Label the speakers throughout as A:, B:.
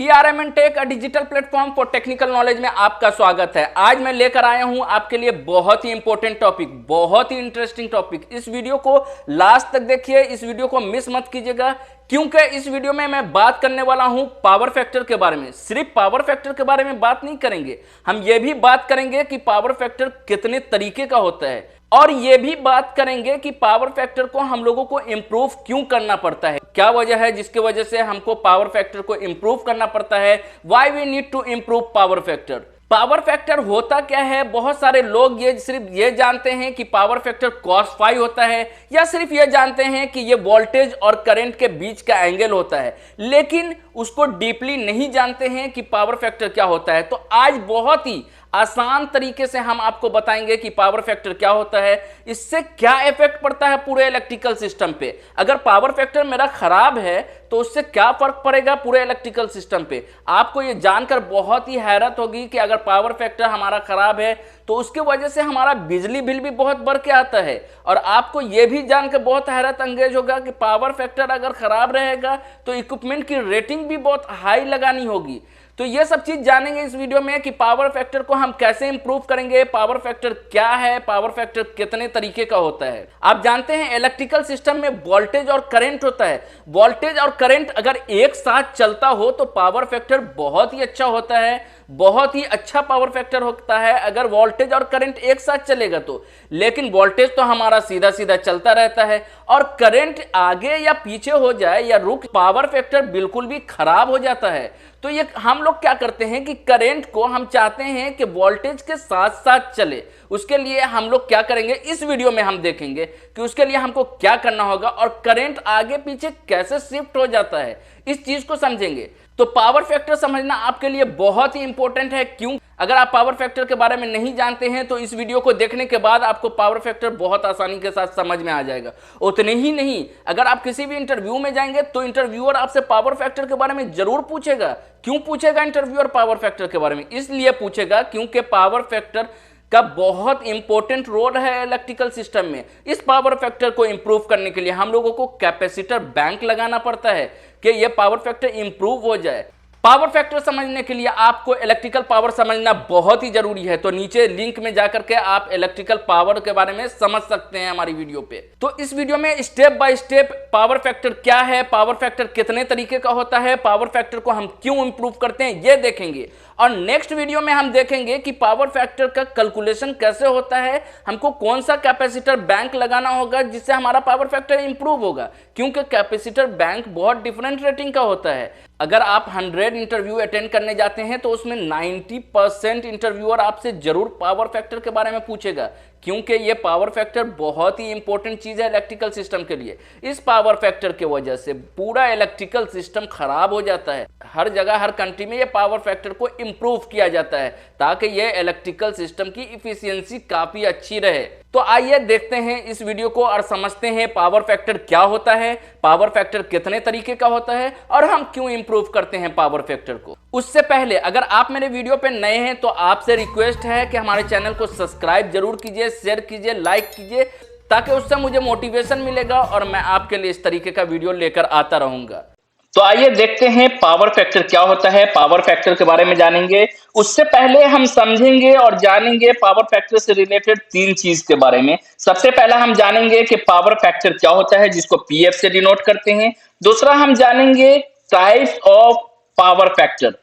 A: TRMN tech digital platform for technical knowledge में आपका स्वागत है। आज मैं लेकर आया हूं आपके लिए बहुत ही इंपॉर्टेंट टॉपिक, बहुत ही इंटरेस्टिंग टॉपिक। इस वीडियो को लास्ट तक देखिए, इस वीडियो को मिस मत कीजिएगा, क्योंकि इस वीडियो में मैं बात करने वाला हूं पावर फैक्टर के बारे में। सिर्फ पावर फैक्टर के बारे में बात नहीं करेंगे, हम ये भी बात करेंगे कि पावर फैक्टर कितने तरीके का होता है, और ये भी बात करेंगे कि पावर फैक्टर को हम लोगों को इंप्रूव क्यों करना पड़ता है, क्या वजह है जिसकी वजह से हमको पावर फैक्टर को इंप्रूव करना पड़ता है। Why we need to improve power factor. Power factor होता क्या है? बहुत सारे लोग ये सिर्फ ये जानते हैं कि पावर फैक्टर cos फाई होता है, या सिर्फ ये जानते हैं कि ये वोल्टेज और करंट के बीच का एंगल होता है, लेकिन उसको डीपली नहीं जानते हैं कि पावर फैक्टर क्या होता है। तो आज बहुत ही आसान तरीके से हम आपको बताएंगे कि पावर फैक्टर क्या होता है, इससे क्या इफेक्ट पड़ता है पूरे इलेक्ट्रिकल सिस्टम पे। अगर पावर फैक्टर मेरा खराब है तो उससे क्या फर्क पड़ेगा पूरे इलेक्ट्रिकल सिस्टम पे। आपको ये जानकर बहुत ही हैरत होगी कि अगर पावर फैक्टर हमारा खराब है तो उसकी वजह से हमारा बिजली बिल भी बहुत बढ़ के आता है। और आपको ये भी जानकर बहुत हैरत अंगेज होगा कि पावर फैक्टर अगर खराब रहेगा तो इक्विपमेंट की रेटिंग भी बहुत हाई लगानी होगी। तो ये सब चीज जानेंगे इस वीडियो में कि पावर फैक्टर को हम कैसे इंप्रूव करेंगे, पावर फैक्टर क्या है, पावर फैक्टर कितने तरीके का होता है। आप जानते हैं इलेक्ट्रिकल सिस्टम में वोल्टेज और करंट होता है। वोल्टेज और करंट अगर एक साथ चलता हो तो पावर फैक्टर बहुत ही अच्छा होता है, बहुत ही अच्छा पावर फैक्टर होता है अगर वोल्टेज और करंट एक साथ चलेगा तो। लेकिन वोल्टेज तो हमारा सीधा सीधा चलता रहता है, और करंट आगे या पीछे हो जाए या रुक, पावर फैक्टर बिल्कुल भी खराब हो जाता है। तो ये हम लोग क्या करते हैं कि करंट को हम चाहते हैं कि वोल्टेज के साथ साथ चले। उसके लिए हम लोग क्या करेंगे, इस वीडियो में हम देखेंगे कि उसके लिए हमको क्या करना होगा और करंट आगे पीछे कैसे शिफ्ट हो जाता है, इस चीज को समझेंगे। तो पावर फैक्टर समझना आपके लिए बहुत ही इंपॉर्टेंट है। क्यों? अगर आप पावर फैक्टर के बारे में नहीं जानते हैं तो इस वीडियो को देखने के बाद आपको पावर फैक्टर बहुत आसानी के साथ समझ में आ जाएगा। उतने ही नहीं, अगर आप किसी भी इंटरव्यू में जाएंगे तो इंटरव्यूअर आपसे पावर फैक्टर के बारे में जरूर पूछेगा। क्यों पूछेगा इंटरव्यूअर पावर फैक्टर के बारे में? इसलिए पूछेगा क्योंकि पावर फैक्टर का बहुत इंपॉर्टेंट रोल है इलेक्ट्रिकल सिस्टम में। इस पावर फैक्टर को इंप्रूव करने के लिए हम लोगों को कैपेसिटर बैंक लगाना पड़ता है कि ये पावर फैक्टर इंप्रूव हो जाए। पावर फैक्टर समझने के लिए आपको इलेक्ट्रिकल पावर समझना बहुत ही जरूरी है। तो नीचे लिंक में जाकर के आप इलेक्ट्रिकल पावर के बारे में समझ सकते हैं हमारी वीडियो पे। तो इस वीडियो में step by step power factor क्या है, पावर फैक्टर कितने तरीके का होता है, पावर फैक्टर को हम क्यों इंप्रूव करते हैं, ये देखेंगे। और नेक्स्ट वीडियो में हम देखेंगे कि पावर फैक्टर का कैलकुलेशन कैसे होता है, हमको कौन सा कैपेसिटर बैंक लगाना होगा जिससे हमारा पावर फैक्टर इंप्रूव होगा। क्योंकि कैपेसिटर बैंक बहुत डिफरेंट रेटिंग का होता है। अगर आप 100 इंटरव्यू अटेंड करने जाते हैं तो उसमें 90% इंटरव्यूअर आपसे जरूर पावर फैक्टर के बारे में पूछेगा, क्योंकि ये पावर फैक्टर बहुत ही इंपॉर्टेंट चीज है इलेक्ट्रिकल सिस्टम के लिए। इस पावर फैक्टर की वजह से पूरा इलेक्ट्रिकल सिस्टम खराब हो जाता है। हर जगह, हर कंट्री में ये पावर फैक्टर को इंप्रूव किया जाता है ताकि ये इलेक्ट्रिकल सिस्टम की इफिशियंसी काफी अच्छी रहे। तो आइए देखते हैं इस वीडियो को और समझते हैं पावर फैक्टर क्या होता है, पावर फैक्टर कितने तरीके का होता है, और हम क्यों इंप्रूव करते हैं पावर फैक्टर को। उससे पहले अगर आप मेरे वीडियो पे नए हैं तो आपसे रिक्वेस्ट है कि हमारे चैनल को सब्सक्राइब जरूर कीजिए, शेयर कीजिए, लाइक कीजिए, ताकि उससे मुझे मोटिवेशन मिलेगा और मैं आपके लिए इस तरीके का वीडियो लेकर आता रहूंगा। तो आइए देखते हैं पावर फैक्टर क्या होता है, पावर फैक्टर के बारे में जानेंगे। उससे पहले हम समझेंगे और जानेंगे पावर फैक्टर से रिलेटेड 3 चीज के बारे में। सबसे पहला हम जानेंगे कि पावर फैक्टर क्या होता है, जिसको पीएफ से डिनोट करते हैं। दूसरा हम जानेंगे types of power factor.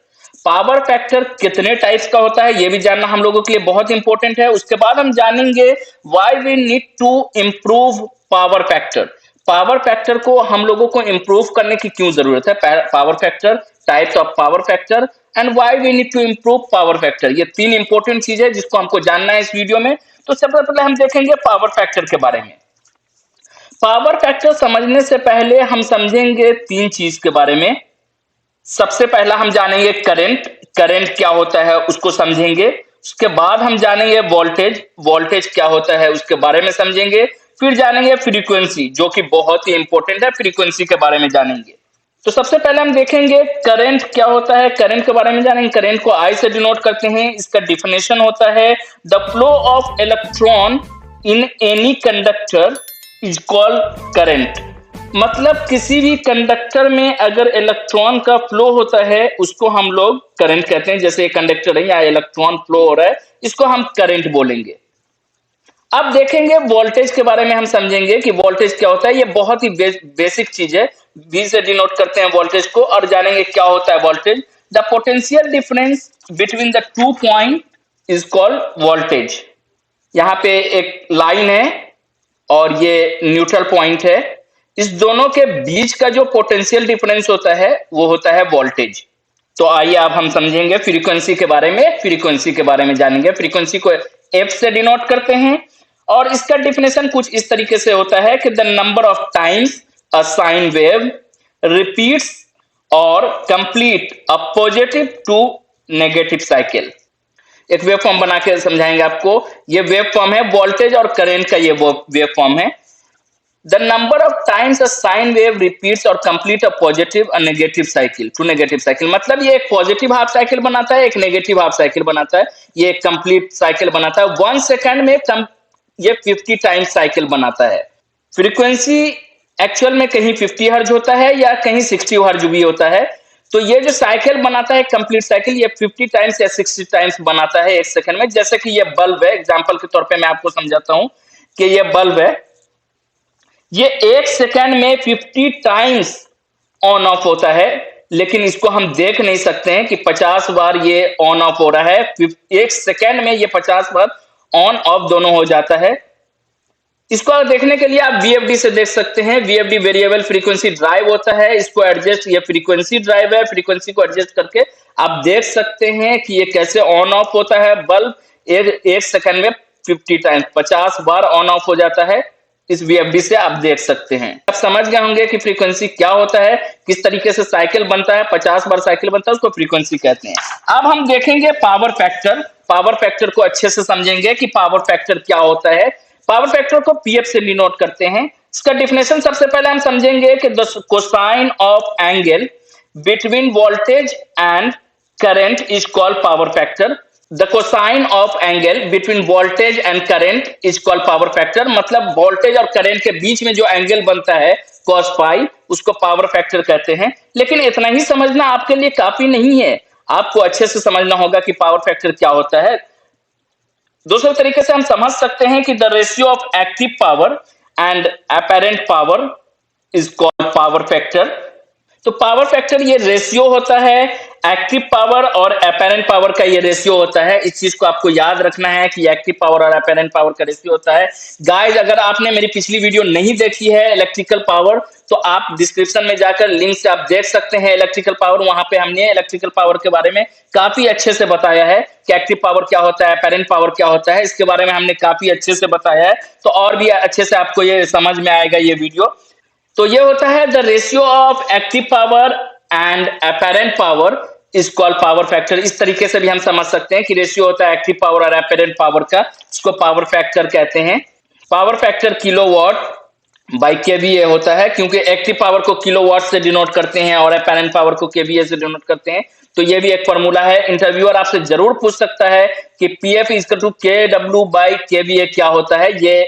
A: Power factor कितने टाइप्स का होता है ये भी जानना हम लोगों के लिए बहुत इंपॉर्टेंट है। उसके बाद हम जानेंगे why we need to improve power factor. Power factor को हम लोगों को इंप्रूव करने की क्यों जरूरत है, power factor, types of power factor, and why we need to improve power factor. ये 3 इंपॉर्टेंट चीज है जिसको हमको जानना है इस वीडियो में। तो सबसे पहले हम देखेंगे पावर फैक्टर के बारे में। पावर फैक्टर समझने से पहले हम समझेंगे 3 चीज के बारे में। सबसे पहला हम जानेंगे करंट, करंट क्या होता है उसको समझेंगे। उसके बाद हम जानेंगे वोल्टेज, वोल्टेज क्या होता है उसके बारे में समझेंगे। फिर जानेंगे फ्रीक्वेंसी, जो कि बहुत ही इंपॉर्टेंट है, फ्रीक्वेंसी के बारे में जानेंगे। तो सबसे पहले हम देखेंगे करंट क्या होता है, करंट के बारे में जानेंगे। करंट को आई से डिनोट करते हैं। इसका डिफिनेशन होता है the flow of electron in any conductor is called current. मतलब किसी भी कंडक्टर में अगर इलेक्ट्रॉन का फ्लो होता है उसको हम लोग करंट कहते हैं। जैसे कंडक्टर है या इलेक्ट्रॉन फ्लो हो रहा है, इसको हम करंट बोलेंगे। अब देखेंगे वोल्टेज के बारे में, हम समझेंगे कि वोल्टेज क्या होता है। ये बहुत ही बेसिक चीज है। V से डिनोट करते हैं वोल्टेज को, और जानेंगे क्या होता है voltage. The potential difference between the 2 point is called voltage. यहाँ पे एक लाइन है और ये न्यूट्रल पॉइंट है। इस दोनों के बीच का जो पोटेंशियल डिफरेंस होता है वो होता है वोल्टेज। तो आइए अब हम समझेंगे फ्रीक्वेंसी के बारे में। फ्रीक्वेंसी के बारे में जानेंगे। फ्रीक्वेंसी को एफ से डिनोट करते हैं और इसका डिफिनेशन कुछ इस तरीके से होता है कि the number of times a sine wave repeats और complete a positive to negative cycle. एक वेव फॉर्म बना के समझाएंगे आपको। ये वेव फॉर्म है वोल्टेज और करंट का, ये वेव फॉर्म है। The number of times a sine wave repeats और complete a positive a negative cycle to negative cycle. मतलब ये एक पॉजिटिव हाफ साइकिल बनाता है, एक नेगेटिव हाफ साइकिल बनाता है, ये एक कंप्लीट साइकिल बनाता है। 1 सेकंड में ये 50 टाइम्स साइकिल बनाता है। फ्रीक्वेंसी एक्चुअल में कहीं 50 हर्ज होता है या कहीं 60 हर्ज भी होता है। तो ये जो साइकिल बनाता है कंप्लीट साइकिल, ये 50 टाइम्स या 60 टाइम्स बनाता है 1 सेकंड में। जैसे कि ये बल्ब है, एग्जांपल के तौर पे मैं आपको समझाता हूं कि ये बल्ब है, ये 1 सेकंड में 50 टाइम्स ऑन ऑफ होता है। लेकिन इसको हम देख नहीं सकते हैं कि 50 बार ये ऑन ऑफ हो रहा है। 1 सेकंड में ये 50 बार ऑन ऑफ दोनों हो जाता है। इसको देखने के लिए आप वीएफडी से देख सकते हैं। वीएफडी वेरिएबल फ्रीक्वेंसी ड्राइव होता है, इसको एडजस्ट, ये फ्रीक्वेंसी ड्राइव है। फ्रीक्वेंसी को एडजस्ट करके आप देख सकते हैं कि ये कैसे ऑन ऑफ होता है। बल्ब एक सेकंड में 50 टाइम्स 50 बार ऑन ऑफ हो जाता है। इस वीएफडी से आप देख सकते हैं। आप समझ गए होंगे कि फ्रीक्वेंसी क्या होता है, किस तरीके से साइकिल बनता है। 50 बार साइकिल बनता है, उसको फ्रीक्वेंसी कहते हैं। अब हम देखेंगे पावर फैक्टर। पावर फैक्टर को अच्छे से समझेंगे कि पावर फैक्टर क्या होता है। पावर फैक्टर को पीएफ से डिनोट करते हैं। इसका डिफिनेशन सबसे पहले हम समझेंगे कि the cosine of angle between voltage and current is called power factor. The cosine of angle between voltage and current is called power factor. मतलब वोल्टेज और करंट के बीच में जो एंगल बनता है cos फाई, उसको पावर फैक्टर कहते हैं। लेकिन इतना ही समझना आपके लिए काफी नहीं है, आपको अच्छे से समझना होगा कि पावर फैक्टर क्या होता है। दूसरे तरीके से हम समझ सकते हैं कि the ratio of active power and apparent power is called power factor. तो पावर फैक्टर ये रेशियो होता है, एक्टिव पावर और अपेरेंट पावर का ये रेशियो होता है। इस चीज को आपको याद रखना है कि एक्टिव पावर और अपेरेंट पावर का रेशियो होता है। गाइस, अगर आपने मेरी पिछली वीडियो नहीं देखी है इलेक्ट्रिकल पावर, तो आप डिस्क्रिप्शन में जाकर लिंक से आप देख सकते हैं इलेक्ट्रिकल पावर। वहां पे हमने इलेक्ट्रिकल पावर के बारे में काफी अच्छे से बताया है कि एक्टिव पावर क्या होता है, अपेरेंट पावर क्या होता है। इसके बारे में हमने काफी अच्छे से बताया है, तो और भी अच्छे से आपको ये समझ में आएगा ये वीडियो। तो ये होता है the ratio of active power and apparent power is called power factor. इस तरीके से भी हम समझ सकते हैं कि रेशियो होता है एक्टिव पावर और अपेरेंट पावर का, इसको पावर फैक्टर कहते हैं। Power factor kilowatt by KVA होता है, क्योंकि एक्टिव पावर को किलोवाट से डिनोट करते हैं और अपेरेंट पावर को केवीए से डिनोट करते हैं। तो ये भी एक फॉर्मूला है। इंटरव्यूअर आपसे जरूर पूछ सकता है कि पीएफ इज इक्वल टू केडब्ल्यू बाई केवीए क्या होता है। ये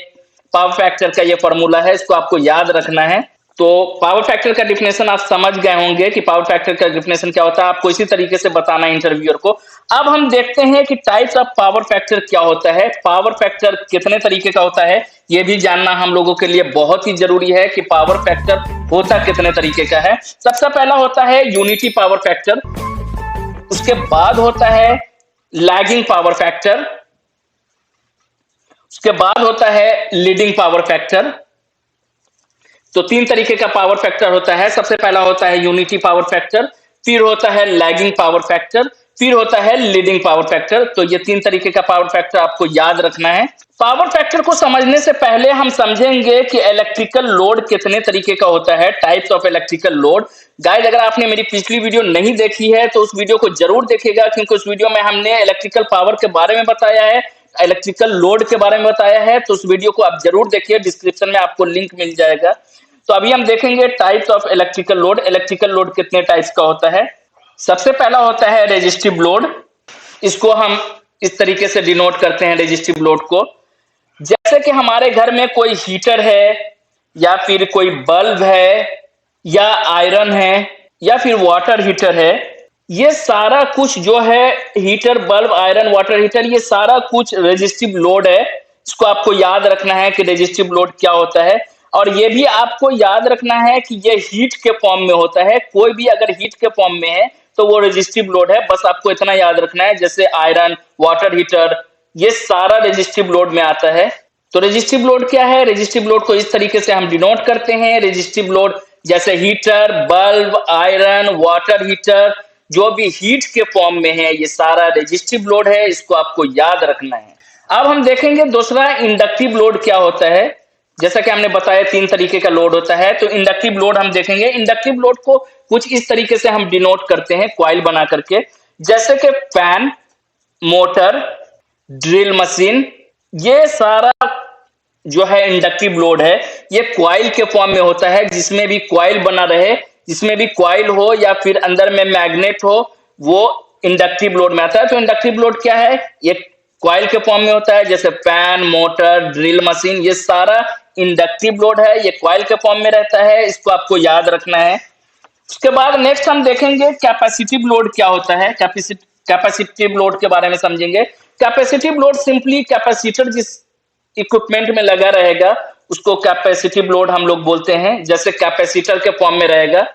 A: पावर फैक्टर का ये फॉर्मूला है, इसको आपको याद रखना है। तो पावर फैक्टर का डिफिनेशन आप समझ गए होंगे कि पावर फैक्टर का डिफिनेशन क्या होता है। आपको इसी तरीके से बताना है इंटरव्यूअर को। अब हम देखते हैं कि टाइप्स ऑफ पावर फैक्टर क्या होता है, पावर फैक्टर कितने तरीके का होता है। यह भी जानना हम लोगों के लिए बहुत ही जरूरी है कि पावर फैक्टर होता कितने तरीके का है। सबसे पहला होता है यूनिटी पावर फैक्टर, उसके बाद होता है लैगिंग पावर फैक्टर, उसके बाद होता है लीडिंग पावर फैक्टर। तो 3 तरीके का पावर फैक्टर होता है। सबसे पहला होता है यूनिटी पावर फैक्टर, फिर होता है लैगिंग पावर फैक्टर, फिर होता है लीडिंग पावर फैक्टर। तो ये 3 तरीके का पावर फैक्टर आपको याद रखना है। पावर फैक्टर को समझने से पहले हम समझेंगे कि इलेक्ट्रिकल लोड कितने तरीके का होता है, types of electrical load. Guys, अगर आपने मेरी पिछली वीडियो नहीं देखी है तो उस वीडियो को जरूर देखिएगा, क्योंकि उस वीडियो में हमने इलेक्ट्रिकल पावर के बारे में बताया है, इलेक्ट्रिकल लोड के बारे में बताया है। तो उस वीडियो को आप जरूर देखिए, डिस्क्रिप्शन में आपको लिंक मिल जाएगा। तो अभी हम देखेंगे types of electrical load. Electrical load कितने टाइप्स का होता है। सबसे पहला होता है रेजिस्टिव लोड, इसको हम इस तरीके से डिनोट करते हैं रेजिस्टिव लोड को। जैसे कि हमारे घर में कोई हीटर है या फिर कोई बल्ब है, या आयरन है, या फिर वाटर हीटर है, ये सारा कुछ जो है, heater, bulb, iron, water heater, ये सारा कुछ रेजिस्टिव लोड है। इसको आपको याद रखना है कि रेजिस्टिव लोड क्या होता है। और ये भी आपको याद रखना है कि ये हीट के फॉर्म में होता है। कोई भी अगर हीट के फॉर्म में है तो वो रेजिस्टिव लोड है। बस आपको इतना याद रखना है, जैसे आयरन, वाटर हीटर, ये सारा रेजिस्टिव लोड में आता है। तो रेजिस्टिव लोड क्या है? रेजिस्टिव लोड को इस तरीके से हम डिनोट करते हैं। रेजिस्टिव लोड जैसे heater, bulb, iron, water heater, जो भी हीट के फॉर्म में है, ये सारा रेजिस्टिव लोड है। इसको आपको याद रखना है। अब हम देखेंगे दूसरा, इंडक्टिव लोड क्या होता है। जैसा कि हमने बताया 3 तरीके का लोड होता है, तो इंडक्टिव लोड हम देखेंगे। इंडक्टिव लोड को कुछ इस तरीके से हम डिनोट करते हैं, कॉइल बना करके, जैसे कि फैन, मोटर, ड्रिल मशीन, ये सारा जो है इंडक्टिव लोड है। ये कॉइल के फॉर्म में होता है, जिसमें भी कॉइल बना रहे, जिसमें भी कॉइल हो या फिर अंदर में मैग्नेट हो, वो इंडक्टिव लोड में आता है। तो इंडक्टिव लोड क्या है? ये कॉइल के फॉर्म में होता है, जैसे फैन, मोटर, ड्रिल मशीन, ये सारा इंडक्टिव लोड है। ये कॉइल के फॉर्म में रहता है। इसको आपको याद रखना है। उसके बाद नेक्स्ट हम देखेंगे कैपेसिटिव लोड क्या होता है। कैपेसिटिव लोड के बारे में समझेंगे। कैपेसिटिव लोड सिंपली कैपेसिटर जिस इक्विपमेंट में लगा रहेगा उसको कैपेसिटिव लोड हम लोग बोलते हैं। जैसे कैपेसिटर के फॉर्म में रहेगा,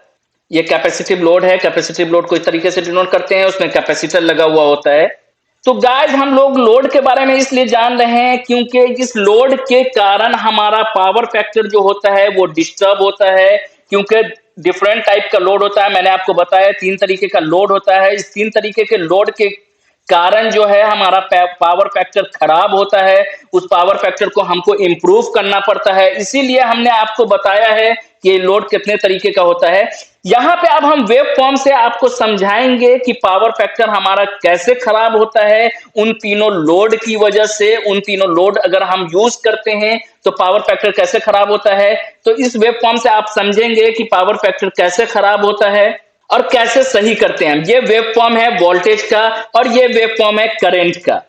A: ये कैपेसिटिव लोड है। कैपेसिटिव लोड को इस तरीके से डिनोट करते हैं, उसमें कैपेसिटर लगा हुआ होता है। तो गाइस, हम लोग लोड के बारे में इसलिए जान रहे हैं क्योंकि इस लोड के कारण हमारा पावर फैक्टर जो होता है वो डिस्टर्ब होता है। क्योंकि डिफरेंट टाइप का लोड होता है। मैंने आपको बताया 3 तरीके का लोड होता है। इस 3 तरीके के लोड के कारण जो है हमारा पावर फैक्टर खराब होता है। उस पावर फैक्टर को हमको इम्प्रूव करना पड़ता है। इसीलिए हमने आपको बताया है कि ये लोड कितने तरीके का होता है। यहाँ पे अब हम वेव फॉर्म से आपको समझाएंगे कि पावर फैक्टर हमारा कैसे खराब होता है। उन तीनों लोड की वजह से, उन तीनों लोड अगर हम यूज करते हैं तो पावर फैक्टर कैसे खराब होता है। तो इस वेव फॉर्म से आप समझेंगे कि पावर फैक्टर कैसे खराब होता है और कैसे सही करते हैं। ये वेव फॉर्म है वोल्टेज का और ये वेव फॉर्म है करंट का।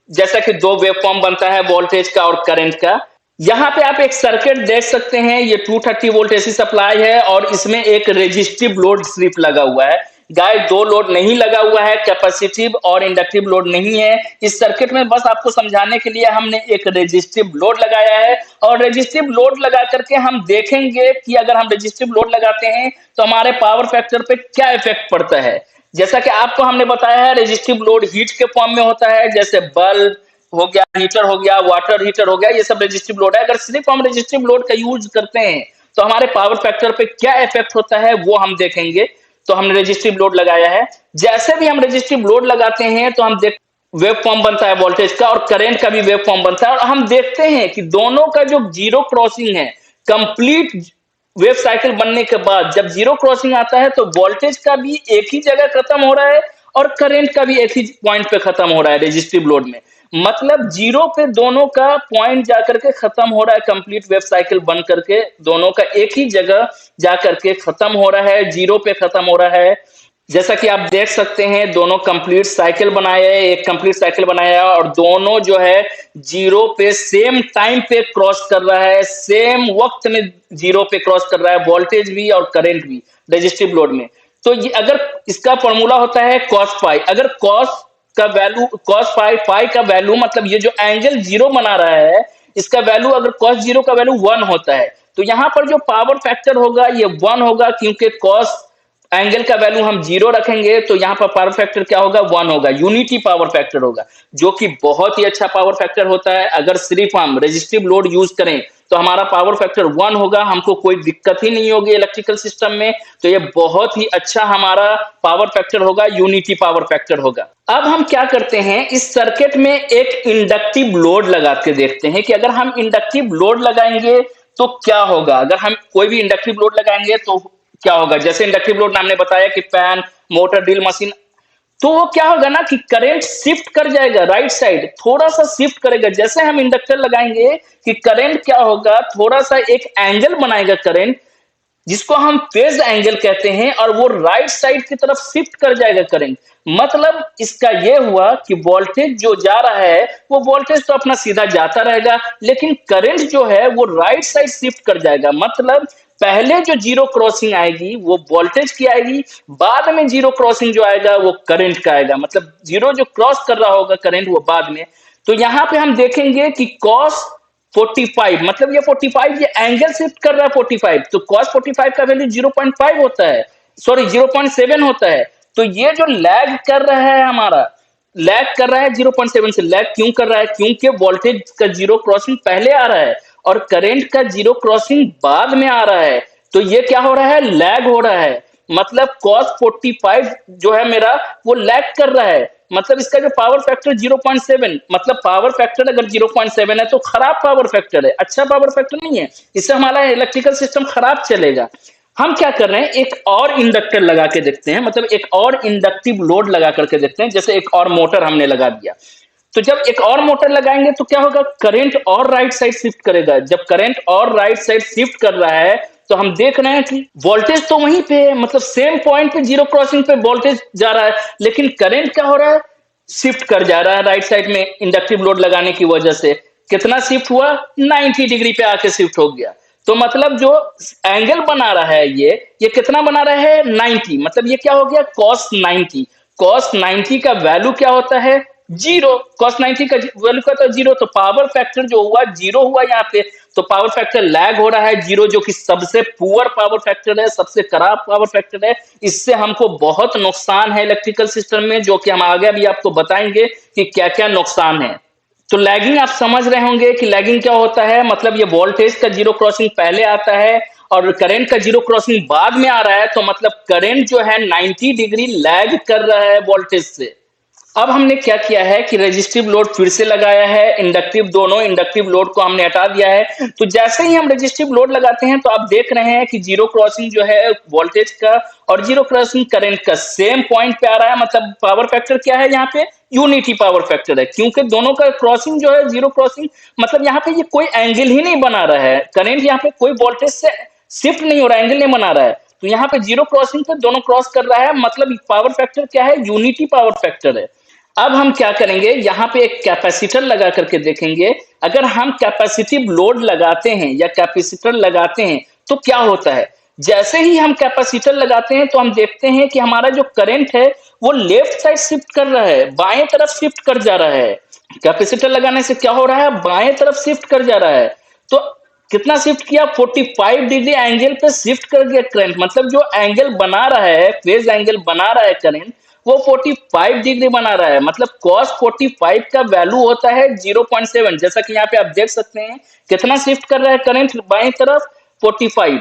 A: जैसा कि 2 वेव फॉर्म बनता है, वोल्टेज का और करंट का। यहाँ पे आप एक सर्किट देख सकते हैं। ये 230 वोल्ट एसी सप्लाई है और इसमें एक रेजिस्टिव लोड सिर्फ लगा हुआ है। गाइस, 2 लोड नहीं लगा हुआ है, कैपेसिटिव और इंडक्टिव लोड नहीं है इस सर्किट में। बस आपको समझाने के लिए हमने एक रेजिस्टिव लोड लगाया है। और रेजिस्टिव लोड लगा करके हम देखेंगे कि अगर हम रेजिस्टिव लोड लगाते हैं तो हमारे पावर फैक्टर पे क्या इफेक्ट पड़ता है। जैसा कि आपको हमने बताया है, रेजिस्टिव लोड हीट के फॉर्म में होता है, जैसे बल्ब हो गया, हीटर हो गया, वाटर हीटर हो गया, ये सब रेजिस्टिव लोड है। अगर सिर्फ हम रेजिस्टिव लोड का यूज करते हैं तो हमारे पावर फैक्टर पे क्या इफेक्ट होता है वो हम देखेंगे। तो हमने रेजिस्टिव लोड लगाया है। जैसे भी हम रेजिस्टिव लोड लगाते हैं तो हम देख वेव फॉर्म बनता है वोल्टेज का, और करंट का भी वेव फॉर्म बनता है। और हम देखते हैं कि दोनों का जो जीरो क्रॉसिंग है, कंप्लीट वेव साइकिल बनने के बाद जब जीरो क्रॉसिंग आता है तो वोल्टेज का भी एक ही जगह खत्म हो रहा है और करंट का भी एक ही पॉइंट पे खत्म हो रहा है रेजिस्टिव लोड में। मतलब जीरो पे दोनों का पॉइंट जाकर के खत्म हो रहा है। कंप्लीट वेव साइकिल बन करके दोनों का एक ही जगह जाकर के खत्म हो रहा है, जीरो पे खत्म हो रहा है। जैसा कि आप देख सकते हैं, दोनों कंप्लीट साइकिल बनाया है, एक कंप्लीट साइकिल बनाया है और दोनों जो है जीरो पे सेम टाइम पे क्रॉस कर रहा है, सेम वक्त में जीरो पे क्रॉस कर रहा है, वोल्टेज भी और करंट भी रेजिस्टिव लोड में। तो ये अगर इसका फॉर्मूला होता है कॉस फाई। अगर कॉस का वैल्यू, कॉस फाई, फाई का वैल्यू मतलब ये जो एंगल जीरो बना रहा है इसका वैल्यू, अगर कॉस जीरो का वैल्यू 1 होता है तो यहां पर जो पावर फैक्टर होगा ये 1 होगा। क्योंकि कॉस एंगल का वैल्यू हम जीरो रखेंगे तो यहाँ पर पावर फैक्टर क्या होगा, 1 होगा। यूनिटी पावर फैक्टर होगा, जो कि बहुत ही अच्छा पावर फैक्टर होता है। अगर सिर्फ हम रेजिस्टिव लोड यूज करें तो हमारा पावर फैक्टर 1 होगा, हमको कोई दिक्कत ही नहीं होगी इलेक्ट्रिकल सिस्टम में। तो ये बहुत ही अच्छा हमारा पावर फैक्टर होगा, यूनिटी पावर फैक्टर होगा। अब हम क्या करते हैं, इस सर्किट में एक इंडक्टिव लोड लगा के देखते हैं कि अगर हम इंडक्टिव लोड लगाएंगे तो क्या होगा। अगर हम कोई भी इंडक्टिव लोड लगाएंगे तो क्या होगा। जैसे इंडक्टिव लोड हमने बताया कि फैन, मोटर, ड्रिल मशीन, तो वो क्या होगा ना कि करंट शिफ्ट कर जाएगा राइट साइड, थोड़ा सा शिफ्ट करेगा। जैसे हम इंडक्टर लगाएंगे कि करंट क्या होगा, थोड़ा सा एक एंगल बनाएगा करंट, जिसको हम फेज एंगल कहते हैं, और वो राइट साइड की तरफ शिफ्ट कर जाएगा करंट। मतलब इसका ये हुआ कि वोल्टेज जो जा रहा है वो वोल्टेज तो अपना सीधा जाता रहेगा, लेकिन करंट जो है वो राइट साइड शिफ्ट कर जाएगा। मतलब पहले जो जीरो क्रॉसिंग आएगी वो वोल्टेज की आएगी, बाद में जीरो क्रॉसिंग जो आएगा वो करंट का आएगा। मतलब जीरो जो क्रॉस कर रहा होगा करंट वो बाद में। तो यहाँ पे हम देखेंगे कि कॉस 45, मतलब ये 45 ये एंगल शिफ्ट कर रहा है 45, तो cos 45 का वैल्यू 0.5 होता है, सॉरी 0.7 होता है। तो ये जो लैग कर रहा है हमारा, लैग कर रहा है 0.7 से। लैग क्यों कर रहा है? क्योंकि वोल्टेज का जीरो क्रॉसिंग पहले आ रहा है और करंट का जीरो क्रॉसिंग बाद में आ रहा है। तो ये क्या हो रहा है? लैग हो रहा है। मतलब cos 45 जो है मेरा वो लैग कर रहा है। मतलब इसका जो पावर फैक्टर 0.7, मतलब पावर फैक्टर अगर 0.7 है तो खराब पावर फैक्टर है, अच्छा पावर फैक्टर नहीं है। इससे हमारा इलेक्ट्रिकल सिस्टम खराब चलेगा। हम क्या कर रहे हैं, एक और इंडक्टर लगा के देखते हैं, मतलब एक और इंडक्टिव लोड लगा करके देखते हैं। जैसे एक और मोटर हमने लगा दिया, तो जब एक और मोटर लगाएंगे तो क्या होगा, करंट और राइट साइड शिफ्ट करेगा। जब करंट और राइट साइड शिफ्ट कर रहा है तो हम देख रहे हैं कि वोल्टेज तो वहीं पे है, मतलब सेम पॉइंट पे जीरो क्रॉसिंग पे वोल्टेज जा रहा है, लेकिन करंट क्या हो रहा है, शिफ्ट कर जा रहा है राइट साइड में। इंडक्टिव लोड लगाने की वजह से कितना शिफ्ट हुआ, 90 डिग्री पे आके शिफ्ट हो गया। तो मतलब जो एंगल बना रहा है ये कितना बना रहा है, 90। मतलब ये क्या हो गया, cos 90। cos 90 का वैल्यू क्या होता है, जीरो। cos 90 का वैल्यू क्या होता है, जीरो। तो पावर फैक्टर जो हुआ जीरो हुआ यहाँ पे। तो पावर फैक्टर लैग हो रहा है जीरो, जो कि सबसे पुअर पावर फैक्टर है, सबसे खराब पावर फैक्टर है। इससे हमको बहुत नुकसान है इलेक्ट्रिकल सिस्टम में, जो कि हम आगे भी आपको बताएंगे कि क्या क्या नुकसान है। तो लैगिंग आप समझ रहे होंगे कि लैगिंग क्या होता है। मतलब ये वोल्टेज का जीरो क्रॉसिंग पहले आता है और करंट का जीरो क्रॉसिंग बाद में आ रहा है, तो मतलब करंट जो है 90 डिग्री लैग कर रहा है वोल्टेज से। अब हमने क्या किया है कि रेजिस्टिव लोड फिर से लगाया है, इंडक्टिव, दोनों इंडक्टिव लोड को हमने हटा दिया है। तो जैसे ही हम रेजिस्टिव लोड लगाते हैं तो आप देख रहे हैं कि जीरो क्रॉसिंग जो है वोल्टेज का और जीरो क्रॉसिंग करंट का सेम पॉइंट पे आ रहा है। मतलब पावर फैक्टर क्या है यहाँ पे, यूनिटी पावर फैक्टर है, क्योंकि दोनों का क्रॉसिंग जो है जीरो क्रॉसिंग, मतलब यहाँ पे ये कोई एंगल ही नहीं बना रहा है। करंट यहाँ पे कोई वोल्टेज से शिफ्ट नहीं हो रहा है, एंगल नहीं बना रहा है। तो यहाँ पे जीरो क्रॉसिंग पे दोनों क्रॉस कर रहा है, मतलब पावर फैक्टर क्या है, यूनिटी पावर फैक्टर है। अब हम क्या करेंगे, यहाँ पे एक कैपेसिटर लगा करके देखेंगे। अगर हम कैपेसिटिव लोड लगाते हैं या कैपेसिटर लगाते हैं तो क्या होता है। जैसे ही हम कैपेसिटर लगाते हैं तो हम देखते हैं कि हमारा जो करंट है वो लेफ्ट साइड शिफ्ट कर रहा है, बाएं तरफ शिफ्ट कर जा रहा है। कैपेसिटर लगाने से क्या हो रहा है, बाएं तरफ शिफ्ट कर जा रहा है। तो कितना शिफ्ट किया, 45 डिग्री एंगल पे शिफ्ट कर गया करंट। मतलब जो एंगल बना रहा है, फेज एंगल बना रहा है करंट, वो 45 डिग्री बना रहा है। मतलब cos 45 का वैल्यू होता है 0.7। जैसा कि यहाँ पे आप देख सकते हैं कितना शिफ्ट कर रहा है करंट बाएं तरफ, 45।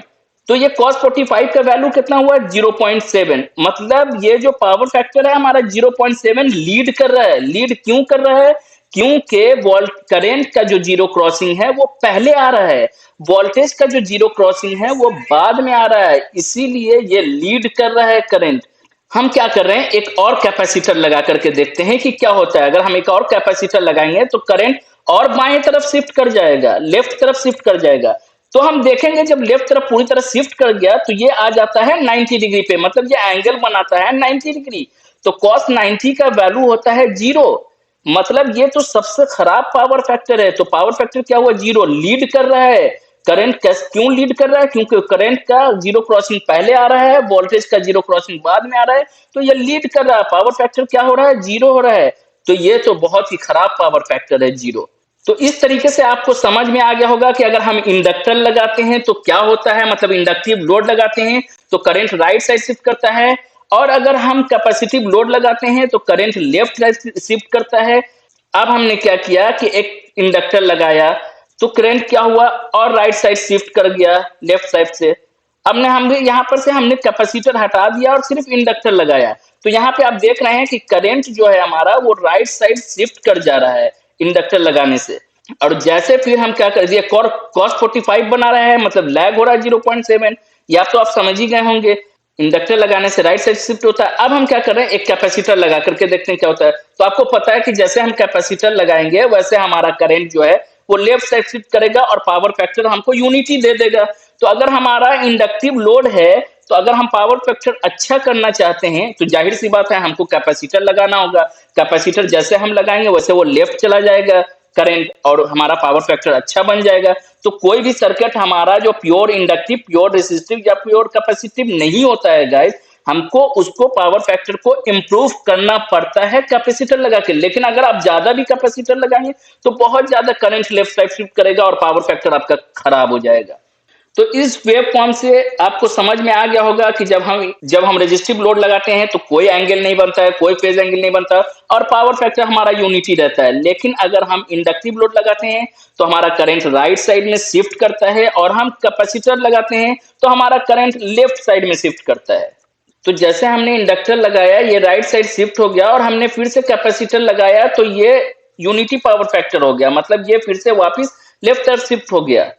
A: तो ये cos 45 का वैल्यू कितना हुआ, 0.7। मतलब ये जो पावर फैक्टर है हमारा 0.7 लीड कर रहा है। लीड क्यों कर रहा है, क्योंकि वोल्ट करंट का जो जीरो क्रॉसिंग है वो पहले आ रहा है, वोल्टेज का जो जीरो क्रॉसिंग है वो बाद में आ रहा है, इसीलिए ये लीड कर रहा है करंट। हम क्या कर रहे हैं, एक और कैपेसिटर लगा करके देखते हैं कि क्या होता है। अगर हम एक और कैपेसिटर लगाएंगे तो करंट और बाएं तरफ शिफ्ट कर जाएगा, लेफ्ट तरफ शिफ्ट कर जाएगा। तो हम देखेंगे जब लेफ्ट तरफ पूरी तरह शिफ्ट कर गया तो ये आ जाता है 90 डिग्री पे, मतलब ये एंगल बनाता है 90 डिग्री। तो cos 90 का वैल्यू होता है जीरो। मतलब ये तो सबसे खराब पावर फैक्टर है। तो पावर फैक्टर क्या हुआ, जीरो, लीड कर रहा है। करंट क्यों लीड कर रहा है, क्योंकि करंट का जीरो क्रॉसिंग पहले आ रहा है, वोल्टेज का जीरो क्रॉसिंग बाद में आ रहा है। तो ये लीड कर रहा है, पावर फैक्टर क्या हो रहा है, जीरो हो रहा है। तो ये तो बहुत ही खराब पावर फैक्टर है, जीरो। तो इस तरीके से आपको समझ में आ गया होगा कि अगर हम इंडक्टर लगाते हैं तो क्या होता है। मतलब इंडक्टिव लोड लगाते हैं तो करंट राइट साइड शिफ्ट करता है, और अगर हम कैपेसिटिव लोड लगाते हैं तो करंट लेफ्ट साइड शिफ्ट करता है। अब हमने क्या किया कि एक इंडक्टर लगाया तो करंट क्या हुआ, और राइट साइड शिफ्ट कर गया लेफ्ट साइड से। अब ने हमने यहाँ पर से हमने कैपेसिटर हटा दिया और सिर्फ इंडक्टर लगाया। तो यहाँ पे आप देख रहे हैं कि करंट जो है हमारा वो राइट साइड शिफ्ट कर जा रहा है इंडक्टर लगाने से। और जैसे फिर हम क्या कर दिए, cos 45 बना रहे हैं, मतलब लैग हो रहा है 0.7। या तो आप समझ ही गए होंगे, इंडक्टर लगाने से राइट साइड शिफ्ट होता है। अब हम क्या कर रहे हैं, एक कैपेसिटर लगा करके देखते हैं क्या होता है। तो आपको पता है कि जैसे हम कैपेसिटर लगाएंगे वैसे हमारा करंट जो है वो लेफ्ट साइड शिफ्ट करेगा और पावर फैक्टर हमको यूनिटी दे देगा। तो अगर हमारा इंडक्टिव लोड है, तो अगर हम पावर फैक्टर अच्छा करना चाहते हैं तो जाहिर सी बात है हमको कैपेसिटर लगाना होगा। कैपेसिटर जैसे हम लगाएंगे वैसे वो लेफ्ट चला जाएगा करंट, और हमारा पावर फैक्टर अच्छा बन जाएगा। तो कोई भी सर्किट हमारा जो प्योर इंडक्टिव, प्योर रेसिस्टिव या प्योर कैपेसिटिव नहीं होता है गाइस, हमको उसको पावर फैक्टर को इम्प्रूव करना पड़ता है कैपेसिटर लगा के। लेकिन अगर आप ज्यादा भी कैपेसिटर लगाएंगे तो बहुत ज्यादा करंट लेफ्ट साइड शिफ्ट करेगा और पावर फैक्टर आपका खराब हो जाएगा। तो इस वेव फॉर्म से आपको समझ में आ गया होगा कि जब हम रेजिस्टिव लोड लगाते हैं तो कोई एंगल नहीं बनता है, कोई फेज एंगल नहीं बनता, और पावर फैक्टर हमारा यूनिटी रहता है। लेकिन अगर हम इंडक्टिव लोड लगाते हैं तो हमारा करंट राइट साइड में शिफ्ट करता है, और हम कैपेसिटर लगाते हैं तो हमारा करंट लेफ्ट साइड में शिफ्ट करता है। तो जैसे हमने इंडक्टर लगाया ये राइट साइड शिफ्ट हो गया, और हमने फिर से कैपेसिटर लगाया तो ये यूनिटी पावर फैक्टर हो गया, मतलब ये फिर से वापस लेफ्ट साइड शिफ्ट हो गया।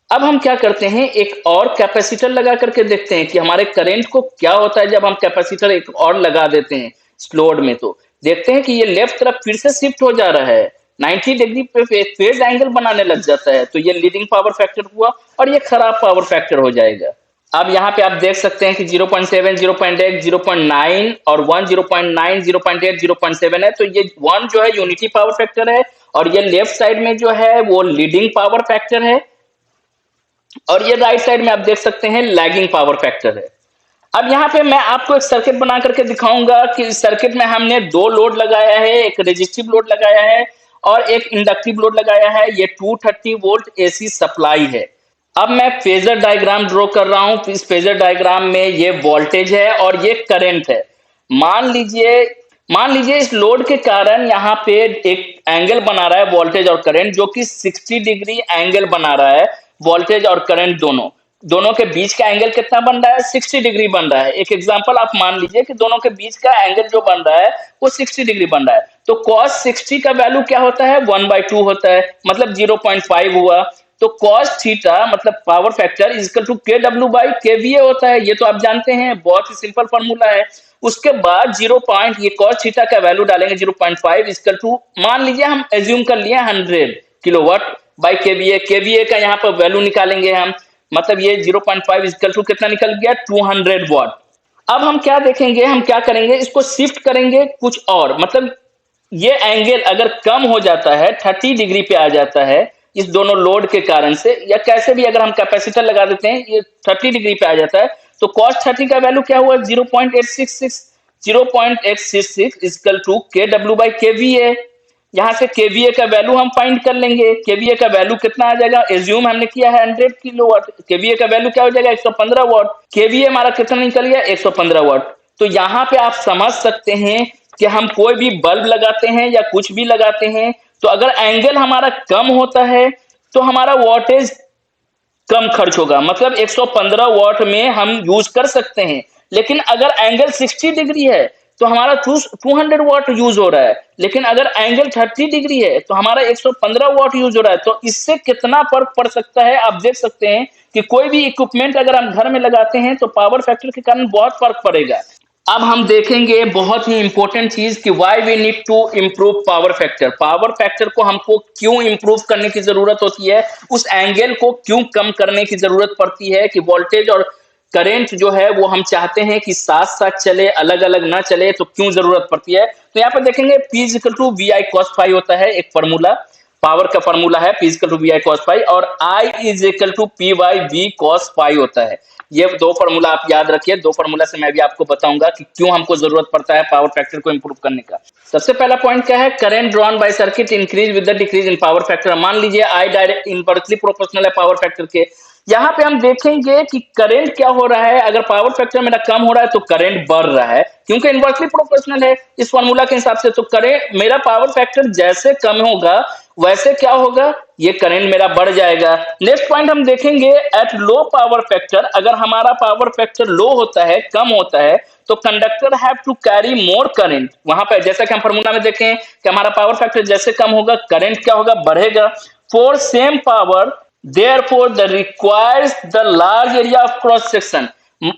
A: अब हम क्या करते हैं, एक और कैपेसिटर लगा करके देखते हैं कि हमारे करंट को क्या होता है जब हम कैपेसिटर एक और लगा देते हैं इस लोड में। तो देखते हैं कि ये लेफ्ट तरफ फिर से शिफ्ट हो जा रहा है, 90 डिग्री पे फेज एंगल बनाने लग जाता है। तो ये लीडिंग पावर फैक्टर हुआ और ये खराब पावर फैक्टर हो जाएगा। अब यहाँ पे आप देख सकते हैं कि 0.7, 0.8, 0.9 और 1, 0.9, 0.8, 0.7 है। तो ये 1 जो है यूनिटी पावर फैक्टर है, और ये लेफ्ट साइड में जो है वो लीडिंग पावर फैक्टर है, और ये राइट साइड में आप देख सकते हैं लैगिंग पावर फैक्टर है। अब यहाँ पे मैं आपको एक सर्किट बना करके दिखाऊंगा कि इस सर्किट में हमने दो लोड लगाया है, एक रेजिस्टिव लोड लगाया है और एक इंडक्टिव लोड लगाया है। ये 230 वोल्ट एसी सप्लाई है। अब मैं फेजर डायग्राम ड्रॉ कर रहा हूं। इस फेजर डायग्राम में ये वोल्टेज है और ये करंट है। मान लीजिए इस लोड के कारण यहाँ पे एक एंगल बना रहा है वोल्टेज और करंट, जो कि 60 डिग्री एंगल बना रहा है। वोल्टेज और करंट दोनों के बीच का एंगल कितना बन रहा है, 60 डिग्री बन रहा है। एक एग्जांपल आप मान लीजिए कि दोनों के बीच का एंगल जो बन रहा है वो 60 डिग्री बन रहा है। तो cos 60 का वैल्यू क्या होता है, 1/2 होता है, मतलब 0.5 हुआ। तो cos थीटा मतलब power factor equal to kW/kVA होता है। ये तो आप जानते हैं, बहुत ही सिंपल फॉर्मूला है। उसके बाद 0 पॉइंट ये cos थीटा का वैल्यू डालेंगे 0.5 इक्वल टू, मान लीजिए हम एज्यूम कर लिए 100 किलोवाट बाई केवीए। केवीए का यहाँ पर वैल्यू निकालेंगे हम, मतलब ये 0.5 इक्वल टू कितना निकल गया, 200 वाट। अब हम क्या देखेंगे, हम क्या करेंगे, इसको शिफ्ट करेंगे कुछ और, मतलब ये एंगल अगर कम हो जाता है, 30 डिग्री पे आ जाता है इस दोनों लोड के कारण से, या कैसे भी अगर हम कैपेसिटर लगा देते हैं ये 30 डिग्री पे आ जाता है। तो cos 30 का वैल्यू क्या हुआ, 0.866 इक्वल टू kW/kVA। यहाँ से केवीए का वैल्यू हम फाइंड कर लेंगे। केवीए का वैल्यू कितना आ जाएगा, एज्यूम हमने किया है 100 किलोवाट। केवीए का वैल्यू क्या हो जाएगा, 115 वाट। केवीए हमारा कितना निकल गया, 115 वाट। तो यहाँ पे आप समझ सकते हैं कि हम कोई भी बल्ब लगाते हैं या कुछ भी लगाते हैं, तो अगर एंगल हमारा कम होता है तो हमारा वोल्टेज कम खर्च होगा, मतलब 115 वाट में हम यूज कर सकते हैं। लेकिन अगर एंगल 60 डिग्री है तो हमारा 200 वाट यूज हो रहा है। लेकिन अगर एंगल 30 डिग्री है तो हमारा 115 वाट यूज हो रहा है। तो इससे कितना फर्क पड़ सकता है, आप देख सकते हैं कि कोई भी इक्विपमेंट अगर हम घर में लगाते हैं तो पावर फैक्टर के कारण बहुत फर्क पड़ेगा। अब हम देखेंगे बहुत ही इंपॉर्टेंट चीज कि why we need to improve power factor. Power factor को हमको क्यों इम्प्रूव करने की जरूरत होती है, उस एंगल को क्यों कम करने की जरूरत पड़ती है, कि वोल्टेज और करंट जो है वो हम चाहते हैं कि साथ साथ चले, अलग अलग ना चले, तो क्यों जरूरत पड़ती है। तो यहाँ पर देखेंगे P equal to VI cos phi होता है, एक फॉर्मूला पावर का फॉर्मूला है, P equal to VI cos phi, और I is equal to PY/V cos phi होता है। ये दो फॉर्मूला आप याद रखिए। दो फॉर्मूला से मैं भी आपको बताऊंगा कि क्यों हमको जरूरत पड़ता है पावर फैक्टर को इंप्रूव करने का। सबसे पहला पॉइंट क्या है, current drawn by circuit increase with the decrease in power factor. मान लीजिए आई डायरेक्ट इनवर्सली प्रोपोर्शनल है पावर फैक्टर के। यहाँ पे हम देखेंगे कि करंट क्या हो रहा है, अगर पावर फैक्टर मेरा कम हो रहा है तो करंट बढ़ रहा है, क्योंकि इनवर्सली प्रोपोर्शनल है इस फॉर्मूला के हिसाब से। तो करंट मेरा पावर फैक्टर जैसे कम होगा वैसे क्या होगा, ये करंट मेरा बढ़ जाएगा। नेक्स्ट पॉइंट हम देखेंगे, एट लो पावर फैक्टर, अगर हमारा पावर फैक्टर लो होता है, कम होता है, तो conductor have to carry more current. वहां पर जैसा कि हम फॉर्मूला में देखें कि हमारा पावर फैक्टर जैसे कम होगा करंट क्या होगा, बढ़ेगा। For same power therefore the requires the large area of cross section।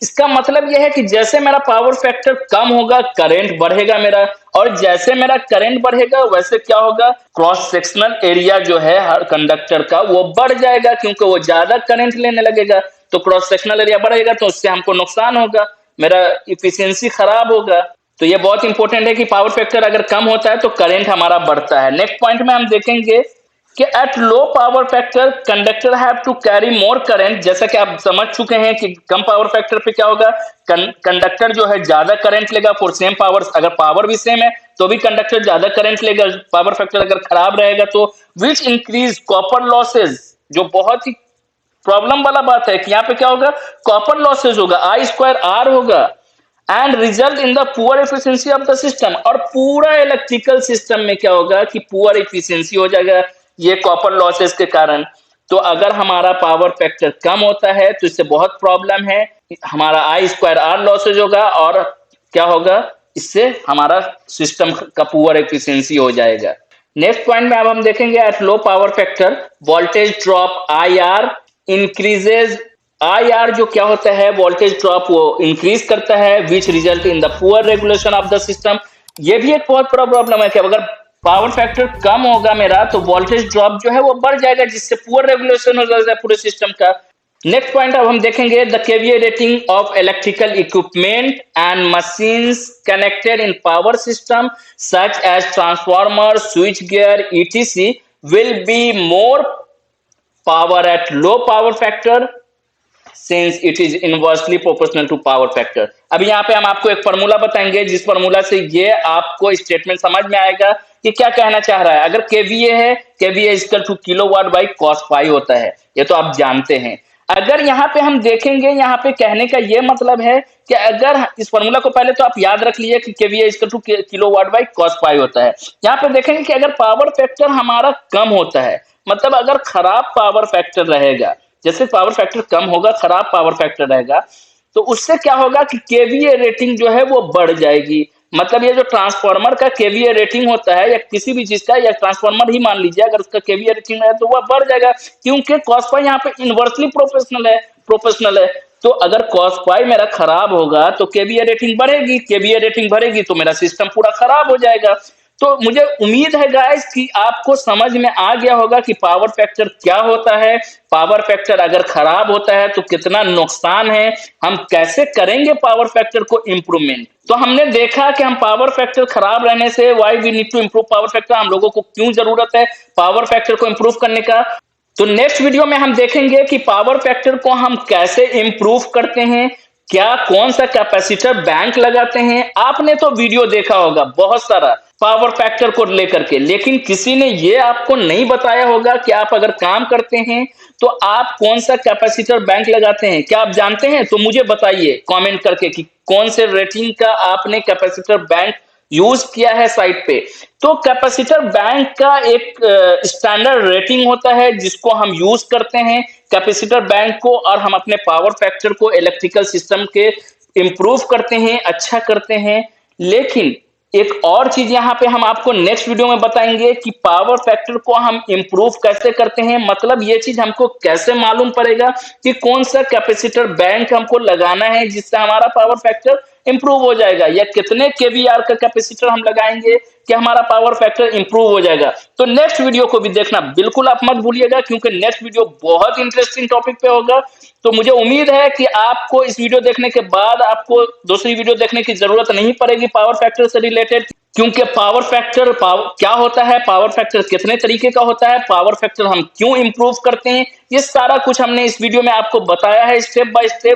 A: इसका मतलब यह है कि जैसे मेरा पावर फैक्टर कम होगा करंट बढ़ेगा मेरा, और जैसे मेरा करंट बढ़ेगा वैसे क्या होगा, क्रॉस सेक्शनल एरिया जो है हर कंडक्टर का वो बढ़ जाएगा, क्योंकि वो ज्यादा करंट लेने लगेगा। तो क्रॉस सेक्शनल एरिया बढ़ेगा तो उससे हमको नुकसान होगा, मेरा इफिशियंसी खराब होगा। तो ये बहुत इंपॉर्टेंट है कि पावर फैक्टर अगर कम होता है तो करंट हमारा बढ़ता है। नेक्स्ट पॉइंट में हम देखेंगे कि at low power factor conductor have to carry more current. जैसा कि आप समझ चुके हैं कि कम पावर फैक्टर पे क्या होगा, कंडक्टर जो है ज्यादा करंट लेगा फॉर सेम पावर। अगर पावर भी सेम है तो भी कंडक्टर ज्यादा करंट लेगा, पावर फैक्टर अगर खराब रहेगा तो। विच इंक्रीज कॉपर लॉसेज, जो बहुत ही प्रॉब्लम वाला बात है कि यहाँ पे क्या होगा, कॉपर लॉसेज होगा, आई स्क्वायर आर होगा, and result in the poor efficiency of the system. और पूरा इलेक्ट्रिकल सिस्टम में क्या होगा कि पुअर एफिशिएंसी हो जाएगा ये कॉपर लॉसेस के कारण। तो अगर हमारा पावर फैक्टर कम होता है तो इससे बहुत प्रॉब्लम है, हमारा आई स्क्वायर आर लॉसेज होगा और क्या होगा, इससे हमारा सिस्टम का पुअर एफिशिएंसी हो जाएगा। नेक्स्ट पॉइंट में अब हम देखेंगे eight low power factor voltage drop I R increases. I R जो क्या होता है, वोल्टेज ड्रॉप वो इंक्रीज करता है, which result in the poor regulation of the system. ये भी एक बहुत बड़ा प्रॉब्लम है कि अगर पावर फैक्टर कम होगा मेरा तो वोल्टेज ड्रॉप जो है वो बढ़ जाएगा, जिससे पुअर रेगुलेशन हो जाएगा पूरे सिस्टम का। नेक्स्ट पॉइंट अब हम देखेंगे the kVA rating of electrical equipment and machines connected in power system such as transformer, switch gear ETC will be more power at low power factor since it is inversely proportional to power factor। अब यहाँ पे हम आपको एक formula बताएंगे जिस formula से ये आपको स्टेटमेंट समझ में आएगा कि क्या कहना चाह रहा है। अगर केवीए है, kVA equal to kilowatt by cos phi होता है, ये तो आप जानते हैं। अगर यहाँ पे हम देखेंगे, यहाँ पे कहने का ये मतलब है कि अगर इस फॉर्मूला को पहले तो आप याद रख लीजिए कि kVA equal to kilowatt by cos phi होता है। यहाँ पे देखेंगे कि अगर पावर फैक्टर हमारा कम होता है, मतलब अगर खराब पावर फैक्टर रहेगा, जैसे पावर फैक्टर कम होगा, खराब पावर फैक्टर रहेगा, तो उससे क्या होगा कि केवीए रेटिंग जो है वो बढ़ जाएगी। मतलब ये जो ट्रांसफार्मर का केवीए रेटिंग होता है या किसी भी चीज का, या ट्रांसफार्मर ही मान लीजिए, अगर उसका केवीए रेटिंग है तो वह बढ़ जाएगा, क्योंकि कॉस फाई यहाँ पे इनवर्सली प्रोपोर्शनल है। तो अगर कॉस फाई मेरा खराब होगा तो केवीए रेटिंग बढ़ेगी, केवीए रेटिंग बढ़ेगी तो मेरा सिस्टम पूरा खराब हो जाएगा। तो मुझे उम्मीद है गाइस कि आपको समझ में आ गया होगा कि पावर फैक्टर क्या होता है, पावर फैक्टर अगर खराब होता है तो कितना नुकसान है, हम कैसे करेंगे पावर फैक्टर को इंप्रूवमेंट। तो हमने देखा कि हम पावर फैक्टर खराब रहने से why we need to improve power factor, हम लोगों को क्यों जरूरत है पावर फैक्टर को इंप्रूव करने का। तो नेक्स्ट वीडियो में हम देखेंगे कि पावर फैक्टर को हम कैसे इंप्रूव करते हैं, क्या कौन सा कैपेसिटर बैंक लगाते हैं। आपने तो वीडियो देखा होगा बहुत सारा पावर फैक्टर को लेकर के, लेकिन किसी ने ये आपको नहीं बताया होगा कि आप अगर काम करते हैं तो आप कौन सा कैपेसिटर बैंक लगाते हैं। क्या आप जानते हैं? तो मुझे बताइए कमेंट करके कि कौन से रेटिंग का आपने कैपेसिटर बैंक यूज किया है साइट पे। तो कैपेसिटर बैंक का एक स्टैंडर्ड रेटिंग होता है जिसको हम यूज करते हैं कैपेसिटर बैंक को, और हम अपने पावर फैक्टर को इलेक्ट्रिकल सिस्टम के इंप्रूव करते हैं, अच्छा करते हैं। लेकिन एक और चीज यहाँ पे हम आपको नेक्स्ट वीडियो में बताएंगे कि पावर फैक्टर को हम इंप्रूव कैसे करते हैं, मतलब ये चीज हमको कैसे मालूम पड़ेगा कि कौन सा कैपेसिटर बैंक हमको लगाना है जिससे हमारा पावर फैक्टर इंप्रूव हो जाएगा, या कितने केवीआर का कैपेसिटर हम लगाएंगे कि हमारा पावर फैक्टर इंप्रूव हो जाएगा। तो नेक्स्ट वीडियो को भी देखना बिल्कुल आप मत भूलिएगा, क्योंकि नेक्स्ट वीडियो बहुत इंटरेस्टिंग टॉपिक पे होगा। तो मुझे उम्मीद है कि आपको इस वीडियो देखने के बाद आपको दूसरी वीडियो देखने की जरूरत नहीं पड़ेगी पावर फैक्टर से रिलेटेड, क्योंकि पावर फैक्टर क्या होता है, पावर फैक्टर कितने तरीके का होता है, पावर फैक्टर हम क्यों इंप्रूव करते हैं, ये सारा कुछ हमने इस वीडियो में आपको बताया है स्टेप बाय स्टेप।